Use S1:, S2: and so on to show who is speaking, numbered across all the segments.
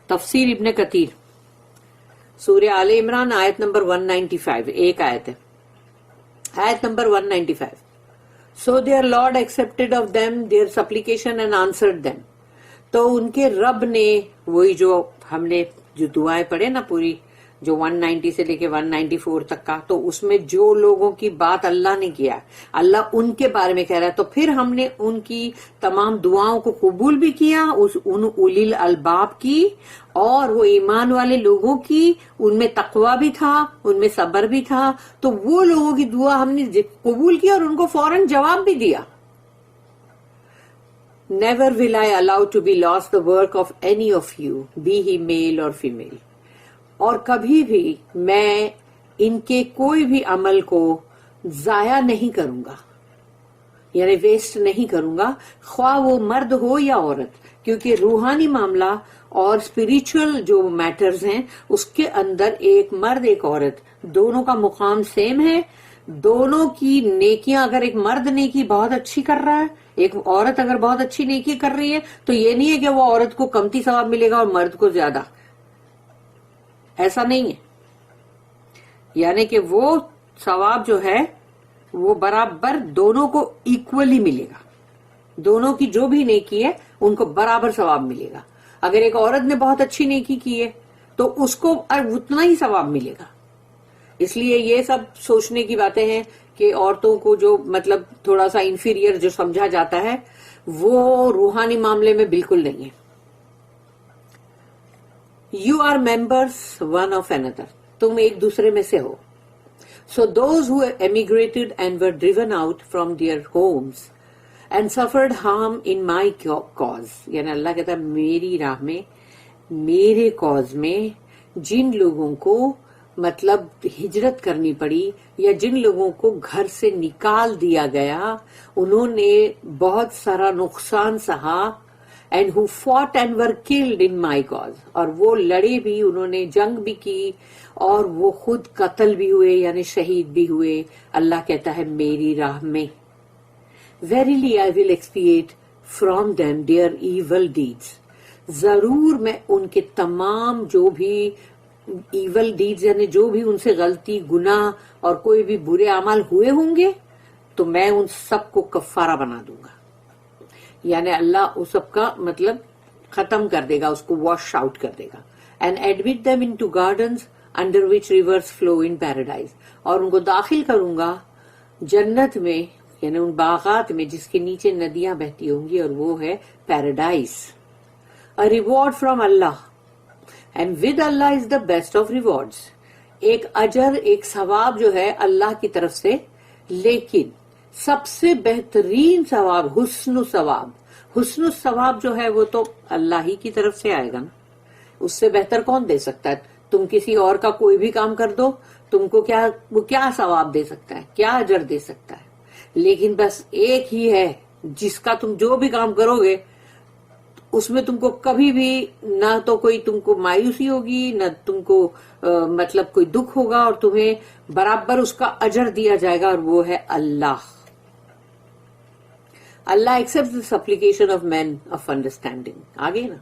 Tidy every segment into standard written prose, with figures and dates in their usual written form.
S1: تفسیر ابن کثیر سورہ آل عمران آیت نمبر 195 ایک آیت ہے. آیت number 195. So their Lord accepted of them their supplication and answered them. تو ان کے رب نے وہی جو ہم نے جو دعائیں پڑھے نا پوری جو 190 سے لے کے 194 تک کا، تو اس میں جو لوگوں کی بات اللہ نے کیا اللہ ان کے بارے میں کہہ رہا ہے، تو پھر ہم نے ان کی تمام دعاؤں کو قبول بھی کیا، ان اولی الالباب کی اور وہ ایمان والے لوگوں کی، ان میں تقوی بھی تھا، ان میں صبر بھی تھا، تو وہ لوگوں کی دعا ہم نے قبول کی اور ان کو فوراً جواب بھی دیا. Never will I allow to be lost the work of any of you, be he male or female. اور کبھی بھی میں ان کے کوئی بھی عمل کو ضائع نہیں کروں گا، یعنی ویسٹ نہیں کروں گا، خواہ وہ مرد ہو یا عورت، کیونکہ روحانی معاملہ اور اسپریچول جو میٹرز ہیں اس کے اندر ایک مرد ایک عورت دونوں کا مقام سیم ہے. دونوں کی نیکیاں، اگر ایک مرد نیکی بہت اچھی کر رہا ہے، ایک عورت اگر بہت اچھی نیکی کر رہی ہے، تو یہ نہیں ہے کہ وہ عورت کو کمتی ثواب ملے گا اور مرد کو زیادہ، ایسا نہیں ہے. یعنی کہ وہ ثواب جو ہے وہ برابر دونوں کو ایکولی ملے گا، دونوں کی جو بھی نیکی ہے ان کو برابر ثواب ملے گا. اگر ایک عورت نے بہت اچھی نیکی کی ہے تو اس کو اتنا ہی ثواب ملے گا. اس لیے یہ سب سوچنے کی باتیں ہیں کہ عورتوں کو جو مطلب تھوڑا سا انفیریئر جو سمجھا جاتا ہے وہ روحانی معاملے میں بالکل نہیں ہے. You are members one of another. تم ایک دوسرے میں سے ہو. So those who emigrated and were driven out from their homes and suffered harm in my cause. یعنی اللہ کہتا ہے میری راہ میں، میرے کاز میں جن لوگوں کو مطلب ہجرت کرنی پڑی یا جن لوگوں کو گھر سے نکال دیا گیا، انہوں نے بہت سارا نقصان سہا. And who fought and were killed in my cause. اور وہ لڑے بھی، انہوں نے جنگ بھی کی اور وہ خود قتل بھی ہوئے یعنی شہید بھی ہوئے. اللہ کہتا ہے میری راہ میں. Verily I will expiate from them their evil deeds. ضرور میں ان کے تمام جو بھی ایول ڈیڈز یعنی جو بھی ان سے غلطی گناہ اور کوئی بھی برے اعمال ہوئے ہوں گے تو میں ان سب کو کفارہ بنا دوں گا. یعنی اللہ اس سب کا مطلب ختم کر دے گا، اس کو واش آؤٹ کر دے گا. And admit them into gardens under which rivers flow in paradise. اور ان کو داخل کروں گا جنت میں، یعنی ان باغات میں جس کے نیچے ندیاں بہتی ہوں گی، اور وہ ہے paradise. A reward from Allah and with Allah is the best of rewards. ایک اجر ایک ثواب جو ہے اللہ کی طرف سے، لیکن سب سے بہترین ثواب حسن ثواب. حسن ثواب جو ہے وہ تو اللہ ہی کی طرف سے آئے گا نا. اس سے بہتر کون دے سکتا ہے؟ تم کسی اور کا کوئی بھی کام کر دو، تم کو وہ کیا ثواب دے سکتا ہے، کیا اجر دے سکتا ہے؟ لیکن بس ایک ہی ہے جس کا تم جو بھی کام کرو گے اس میں تم کو کبھی بھی نہ تو کوئی تم کو مایوسی ہوگی، نہ تم کو مطلب کوئی دکھ ہوگا، اور تمہیں برابر اس کا اجر دیا جائے گا، اور وہ ہے اللہ. اللہ accepts the supplication of men of understanding. آگے نا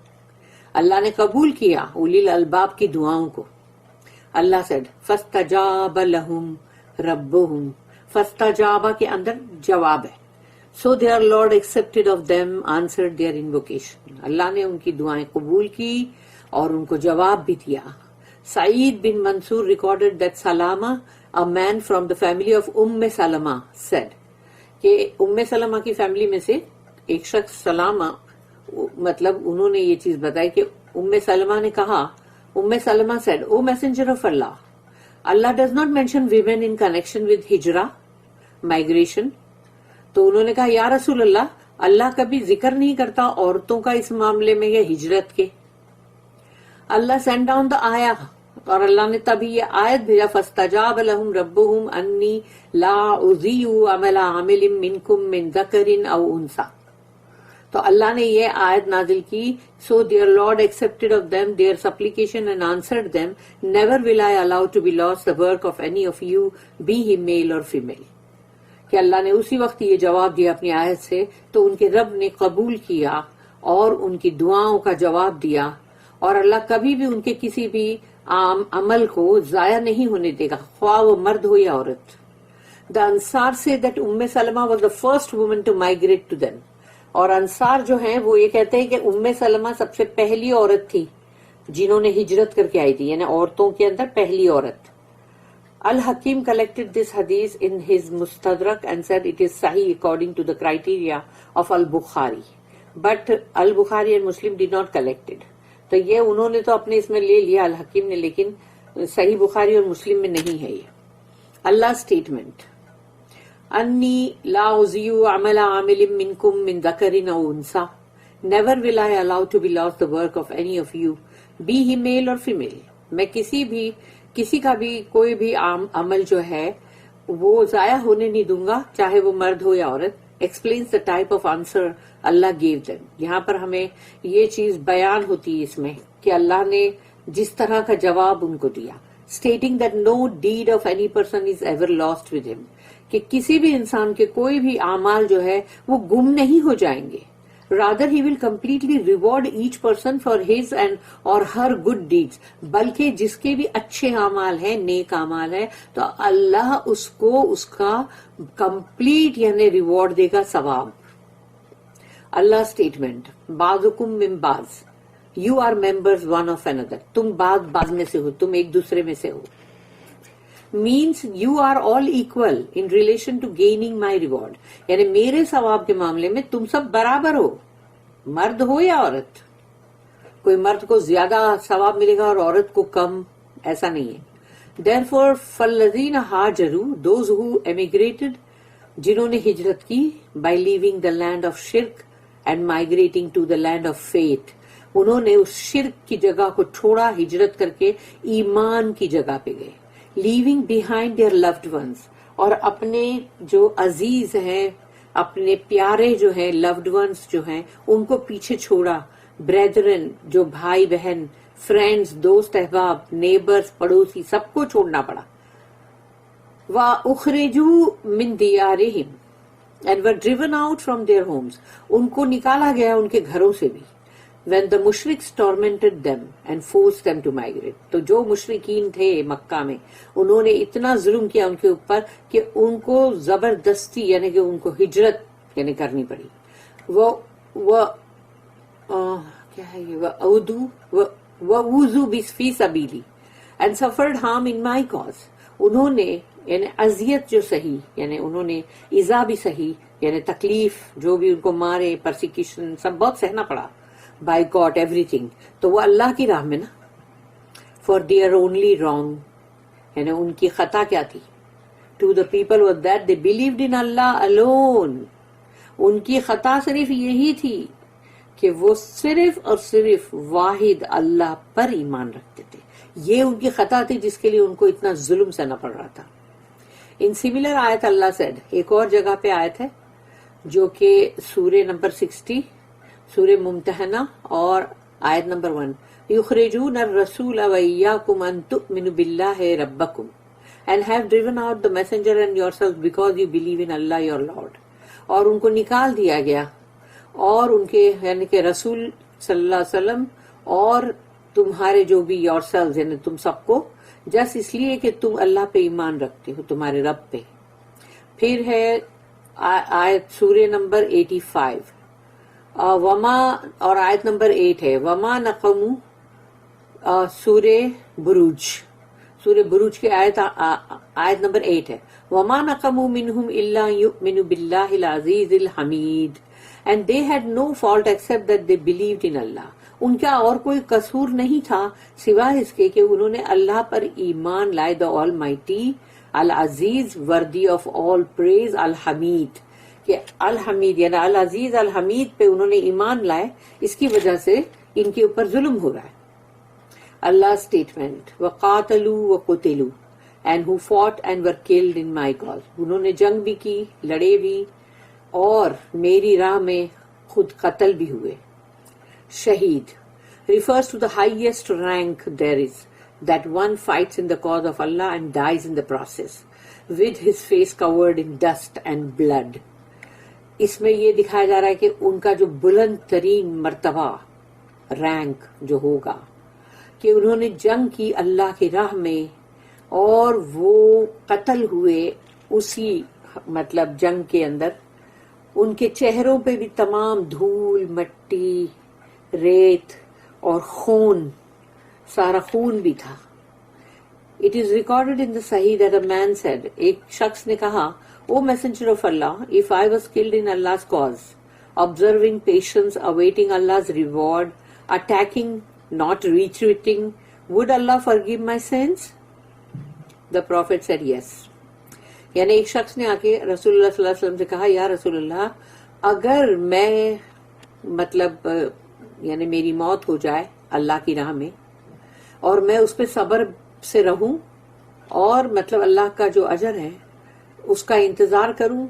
S1: اللہ نے قبول کیا اولی الالباب کی دعاؤں کو. اللہ said فَاسْتَجَابَ لَهُمْ رَبُّهُمْ. فَاسْتَجَابَ کے اندر جواب ہے. So their Lord accepted of them, answered their invocation. اللہ نے ان کی دعائیں قبول کی اور ان کو جواب بھی دیا. سعید بن منصور recorded that Salama, a man from the family of Salama, said کہ سلمہ کی فیملی میں سے ایک شخص سلامہ، مطلب انہوں نے یہ چیز بتائی کہ سلمہ نے کہا، سلمہ said, O messenger of Allah, Allah does not mention women in connection with hijrah, migration. تو انہوں نے کہا یا رسول اللہ کبھی ذکر نہیں کرتا عورتوں کا اس معاملے میں یا ہجرت کے. اللہ sent down the ayah، اور اللہ نے تبھی یہ آیت بھیجا فَاسْتَجَابَ لَهُمْ رَبُّهُمْ أَنِّي لَا أُضِيعُ عَمَلَ عَامِلٍ مِّنكُم مِّن ذَكَرٍ أَوْ أُنثَىٰ. تو اللہ نے یہ آیت نازل کی So their Lord accepted of them their supplication and answered them, Never will I allow to be lost the work of any of you, be he male or female. کہ اللہ نے اسی وقت یہ جواب دیا اپنی آیت سے، تو ان کے رب نے قبول کیا اور ان کی دعاؤں کا جواب دیا، اور اللہ کبھی بھی ان کے کسی بھی عمل کو ضائع نہیں ہونے دے گا، خواہ وہ مرد ہو یا عورت. The Ansar say that Salama was the first woman to migrate to them. اور انصار جو ہیں وہ یہ کہتے ہیں کہ سلمہ سب سے پہلی عورت تھی جنہوں نے ہجرت کر کے آئی تھی، یعنی عورتوں کے اندر پہلی عورت. Al-Hakim collected this hadith in his Mustadrak and said it is sahih according to the criteria of Al-Bukhari. But Al-Bukhari and Muslim did not collect it. تو یہ انہوں نے تو اپنے اس میں لے لیا الحکیم نے، لیکن صحیح بخاری اور مسلم میں نہیں ہے یہ. اللہ اسٹیٹمنٹ: انی لا اضیع عمل عامل منکم من ذکر او انثی. Never will I allow to be lost the work of any of you, be he male or female. میں کسی کا بھی کوئی بھی عمل جو ہے وہ ضائع ہونے نہیں دوں گا، چاہے وہ مرد ہو یا عورت. Explains the type of answer Allah gave them. یہاں پر ہمیں یہ چیز بیان ہوتی ہے اس میں کہ اللہ نے جس طرح کا جواب ان کو دیا. Stating that no deed of any person is ever lost with him. کہ کسی بھی انسان کے کوئی بھی اعمال جو ہے وہ گم نہیں ہو جائیں گے. Rather he will completely reward each person for his and or her good deeds. بلکہ جس کے بھی اچھے اعمال ہیں، نیک اعمال ہیں، تو اللہ اس کو اس کا کمپلیٹ یعنی ریوارڈ دے گا، ثواب. اللہ اسٹیٹمنٹ: بعضکم من بعض، you are members one of another. تم بعض میں سے ہو، تم ایک دوسرے میں سے ہو. means you are all equal in relation to gaining my reward. یعنی میرے ثواب کے معاملے میں تم سب برابر ہو، مرد ہو یا عورت. کوئی مرد کو زیادہ ثواب ملے گا اور عورت کو کم، ایسا نہیں ہے. therefore فالذین ہاجروا، those who emigrated، جنہوں نے ہجرت کی، by leaving the land of shirk and migrating to the land of faith. انہوں نے اس شرک کی جگہ کو چھوڑا، ہجرت کر کے ایمان کی جگہ پہ گئے. leaving behind their loved ones، اور اپنے جو عزیز ہیں، اپنے پیارے جو ہیں، loved ones جو ہیں، ان کو پیچھے چھوڑا. brethren جو بھائی بہن، friends دوست احباب، neighbors پڑوسی، سب کو چھوڑنا پڑا. وَأُخْرِجُوا مِن دِيَارِهِمْ and were driven out from their homes. ان کو نکالا گیا ان کے گھروں سے بھی. when the mushriks tormented them and forced them to migrate. تو جو مشرکین تھے مکہ میں، انہوں نے اتنا ظلم کیا ان کے اوپر کہ ان کو زبردستی یعنی کہ ان کو ہجرت یعنی کرنی پڑی. کیا ہے یہ وَأُوذُوا فِي سَبِيلِي and suffered harm in my cause. انہوں نے یعنی اذیت جو سہی، یعنی انہوں نے ایذا بھی سہی، یعنی تکلیف جو بھی ان کو مارے، پرسیکیوشن سب بہت سہنا پڑا. Boycott every thing. تو وہ اللہ کی راہ میں نا. فار دیئر اونلی رانگ، یعنی ان کی خطا کیا تھی. To the people was that they believed in Allah alone. ان کی خطا صرف یہی تھی کہ وہ صرف اور صرف واحد اللہ پر ایمان رکھتے تھے. یہ ان کی خطا تھی جس کے لیے ان کو اتنا ظلم سہنا پڑ رہا تھا. ان سملر آیت اللہ سیڈ، ایک اور جگہ پہ آیت ہے جو کہ سورہ نمبر 60 سورہ ممتحنہ اور آیت نمبر 1، یخرجون الرسول وإیاکم ان تؤمنوا باللہ ربکم and have driven out the messenger and yourselves because you believe in Allah your Lord. اور ان کو نکال دیا گیا اور ان کے یعنی کہ رسول صلی اللہ علیہ وسلم اور تمہارے جو بھی yourselves یعنی تم سب کو، جس اس لیے کہ تم اللہ پہ ایمان رکھتے ہو، تمہارے رب پہ. پھر ہے آیت سورہ نمبر 85 وما، اور آیت نمبر 8 ہے وما نقمو. سورہ بروج کی آیت نمبر 8 ہے وما نقمو منہم الا یؤمنوا باللہ العزیز الحمید and they had no fault except that they believed in Allah. ان کا اور کوئی قصور نہیں تھا سوائے اس کے کہ انہوں نے اللہ پر ایمان لائے. the almighty Aziz worthy of all praise الحمید، کہ الحمید یعنی العزیز الحمید پہ انہوں نے ایمان لائے، اس کی وجہ سے ان کے اوپر ظلم ہو رہا ہے. اللہ statement: وَقَاتَلُوا وَقُتِلُوا and who fought and were killed in my cause. انہوں نے جنگ بھی کی، لڑے بھی، اور میری راہ میں خود قتل بھی ہوئے. شہید refers to the highest rank there is, that one fights in the cause of Allah and dies in the process with his face covered in dust and blood. اس میں یہ دکھایا جا رہا ہے کہ ان کا جو بلند ترین مرتبہ رینک جو ہوگا کہ انہوں نے جنگ کی اللہ کی راہ میں اور وہ قتل ہوئے اسی مطلب جنگ کے اندر. ان کے چہروں پہ بھی تمام دھول مٹی ریت اور خون، سارا خون بھی تھا. It is recorded in the Sahih that a man said, ایک شخص نے کہا, O Messenger of Allah, if I was killed in Allah's cause, observing patience, awaiting Allah's reward, attacking, not retreating, would Allah forgive my sins? The Prophet said yes. یعنی ایک شخص نے آ کے رسول اللہ صلی اللہ علیہ وسلم سے کہا, یا رسول اللہ, اگر میں مطلب یعنی میری موت ہو جائے اللہ کی راہ میں اور میں اس پہ صبر سے رہوں اور مطلب اللہ کا جو اجر ہے اس کا انتظار کروں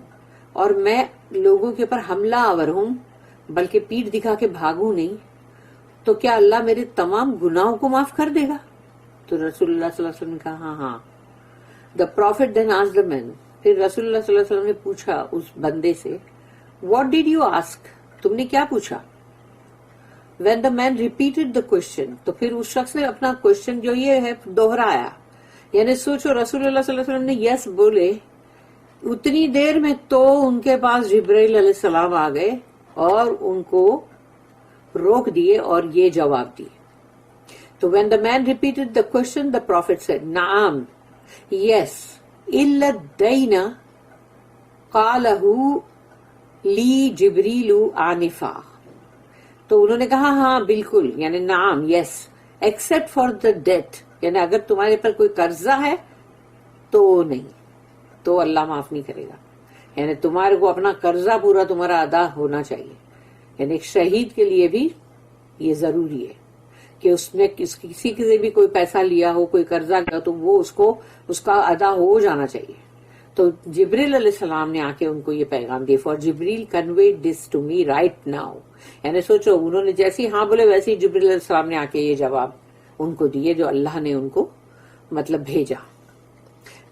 S1: اور میں لوگوں کے اوپر حملہ آور ہوں بلکہ پیٹھ دکھا کے بھاگوں نہیں, تو کیا اللہ میرے تمام گناہوں کو معاف کر دے گا؟ تو رسول اللہ صلی اللہ علیہ وسلم نے کہا ہاں. The Prophet then asked the man, پھر رسول اللہ صلی اللہ علیہ وسلم نے پوچھا اس بندے سے, What did you ask? تم نے کیا پوچھا؟ When the man repeated the question, تو پھر اس شخص نے اپنا کوشچن جو یہ ہے دوہرایا. یعنی سوچو, رسول اللہ صلی اللہ علیہ وسلم نے یس بولے, اتنی دیر میں تو ان کے پاس جبرائیل علیہ السلام آ گئے اور ان کو روک دیے اور یہ جواب دیے. تو when the man repeated the question, the Prophet said, Naam, yes, illa dayna qalahu li Jibrilu anifa. تو انہوں نے کہا ہاں بالکل, یعنی نعم, یس, ایکسپٹ فار دا ڈیٹ, یعنی اگر تمہارے پر کوئی قرضہ ہے تو نہیں, تو اللہ معاف نہیں کرے گا. یعنی تمہارے کو اپنا قرضہ پورا تمہارا ادا ہونا چاہیے. یعنی ایک شہید کے لیے بھی یہ ضروری ہے کہ اس نے کسی سے بھی کوئی پیسہ لیا ہو, کوئی قرضہ لیا تو وہ اس کا ادا ہو جانا چاہیے. تو جبریل علیہ السلام نے آ کے ان کو یہ پیغام دیا, for Jibreel convey this to me right now. یعنی سوچو, انہوں نے جیسے ہاں بولے ویسے ہی جبریل علیہ السلام نے آ کے یہ جواب ان کو دیے جو اللہ نے ان کو مطلب بھیجا.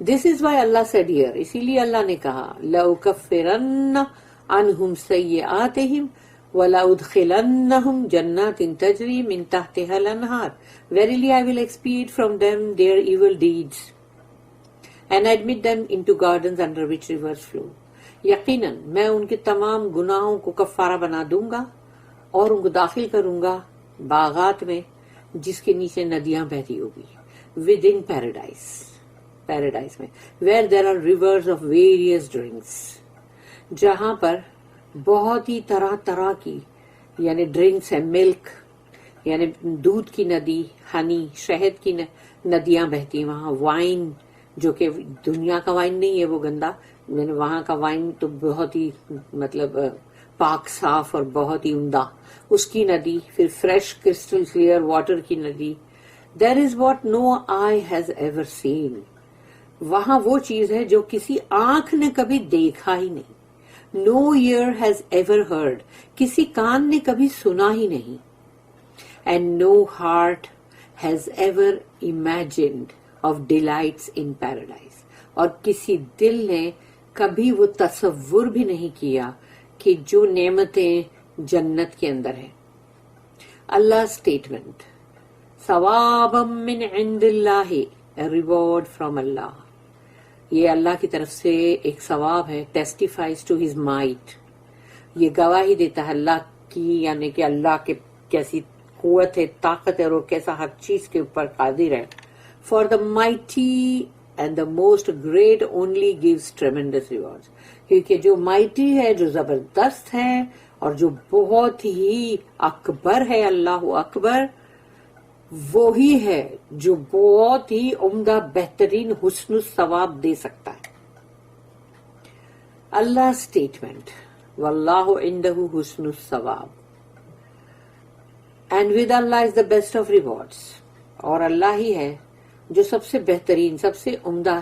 S1: This is why Allah said here, اسی لیے اللہ نے کہا, لَأُكَفِّرَنَّ عَنْهُمْ سَيِّئَاتِهِمْ وَلَأُدْخِلَنَّهُمْ جَنَّاتٍ تَجْرِي مِنْ تَحْتِهَا الْأَنْهَارُ Verily I will expiate from them their evil deeds and admit them into gardens under which rivers flow. یقیناً میں ان کے تمام گناہوں کو کفارہ بنا دوں گا اور ان کو داخل کروں گا باغات میں جس کے نیچے ندیاں بہتی ہوگی, ود ان پیراڈائز, پیراڈائز میں, where there are rivers of various drinks, جہاں پر بہت ہی طرح طرح کی یعنی ڈرنکس ہیں, ملک یعنی دودھ کی ندی, ہنی شہد کی ندیاں بہتی ہیں وہاں, وائن جو کہ دنیا کا وائن نہیں ہے وہ گندا, یعنی وہاں کا وائن تو بہت ہی مطلب پاک صاف اور بہت ہی عمدہ, اس کی ندی, پھر فریش کرسٹل کلیئر واٹر کی ندی. There is what no eye has ever seen, وہاں وہ چیز ہے جو کسی آنکھ نے کبھی دیکھا ہی نہیں, no ear has ever heard, کسی کان نے کبھی سنا ہی نہیں, and no heart has ever imagined of delights in paradise, اور کسی دل نے کبھی وہ تصور بھی نہیں کیا کہ جو نعمتیں جنت کے اندر ہیں. اللہ اسٹیٹمنٹ, ثوابا من عند اللہ, ریوارڈ فرام اللہ, یہ اللہ کی طرف سے ایک ثواب ہے, ٹیسٹیفائز ٹو ہز مائٹ, یہ گواہی دیتا ہے اللہ کی, یعنی کہ اللہ کے کیسی قوت ہے, طاقت ہے, اور کیسا ہر چیز کے اوپر قادر ہے. For the mighty and the most great only gives tremendous rewards, کیونکہ جو مائٹی ہے, جو زبردست ہے اور جو بہت ہی اکبر ہے, اللہ اکبر, وہی ہے جو بہت ہی عمدہ بہترین حسن الثواب دے سکتا ہے. اللہ اسٹیٹمنٹ, واللہ عندہ حسن الثواب, and with Allah is the best of rewards, اور اللہ ہی ہے جو سب سے بہترین, سب سے عمدہ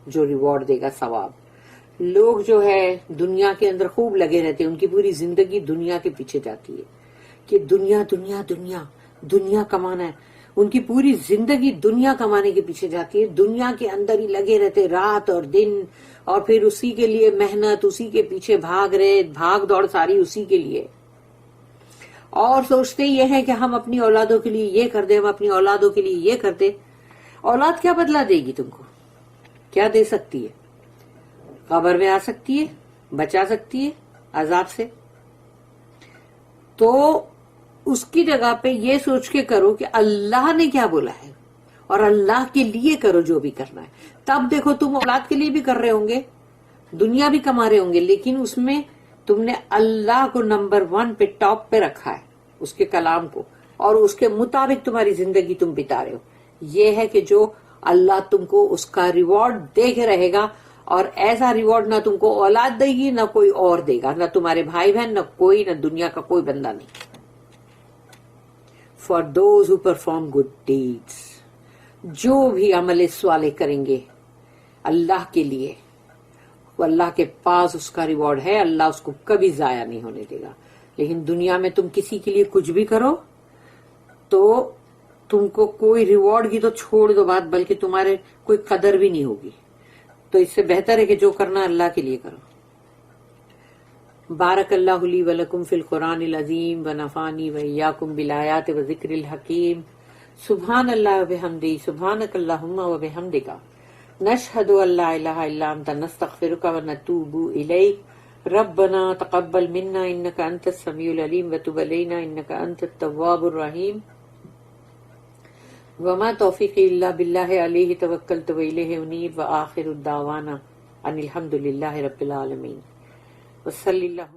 S1: جو ریوارڈ دے گا, ثواب. لوگ جو ہے دنیا کے اندر خوب لگے رہتے ہیں, ان کی پوری زندگی دنیا کے پیچھے جاتی ہے کہ دنیا دنیا دنیا دنیا کمانا ہے, ان کی پوری زندگی دنیا کمانے کے پیچھے جاتی ہے, دنیا کے اندر ہی لگے رہتے رات اور دن, اور پھر اسی کے لیے محنت, اسی کے پیچھے بھاگ رہے, بھاگ دوڑ ساری اسی کے لیے. اور سوچتے یہ ہے کہ ہم اپنی اولادوں کے لیے یہ کر دیں، ہم اپنی اولادوں کے لیے یہ کر دیں. اولاد کیا بدلہ دے گی تم کو؟ کیا دے سکتی ہے؟ قبر میں آ سکتی ہے، بچا سکتی ہے عذاب سے. تو اس کی جگہ پہ یہ سوچ کے کرو کہ اللہ نے کیا بولا ہے اور اللہ کے لیے کرو جو بھی کرنا ہے. تب دیکھو تم اولاد کے لیے بھی کر رہے ہوں گے، دنیا بھی کما رہے ہوں گے، لیکن اس میں تم نے اللہ کو نمبر 1 پہ ٹاپ پہ رکھا ہے، اس کے کلام کو، اور اس کے مطابق تمہاری زندگی تم بتا رہے ہو. یہ ہے کہ جو اللہ تم کو اس کا ریوارڈ دے کے رہے گا، اور ایسا ریوارڈ نہ تم کو اولاد دے گی، نہ کوئی اور دے گا، نہ تمہارے بھائی بہن، نہ کوئی، نہ دنیا کا کوئی بندہ نہیں. For those who perform good deeds, جو بھی عمل صالح کریں گے اللہ کے لیے، وہ اللہ کے پاس اس کا ریوارڈ ہے، اللہ اس کو کبھی ضائع نہیں ہونے دے گا. لیکن دنیا میں تم کسی کے لیے کچھ بھی کرو تو تم کو کوئی ریوارڈ کی تو چھوڑ دو بات، بلکہ تمہارے کوئی قدر بھی نہیں ہوگی. تو اس سے بہتر ہے کہ جو کرنا اللہ کے لیے کرو. بارک اللہ لی ولکم فی القرآن العظیم ونفعنی وإیاکم بالآیات وذکر الحکیم. سبحان اللہ وبحمدہ، سبحانک اللہم وبحمدک، نشہد ان لا الہ الا انت، نستغفرک ونتوب الیک. ربنا تقبل منا انک انت السمیع العلیم وتب علینا انک انت التواب الرحیم. وما توفیقی الا باللہ علیہ توکلت والیہ انیب. وآخر الدعوانا ان الحمد للہ رب العالمین. وصلی اللہ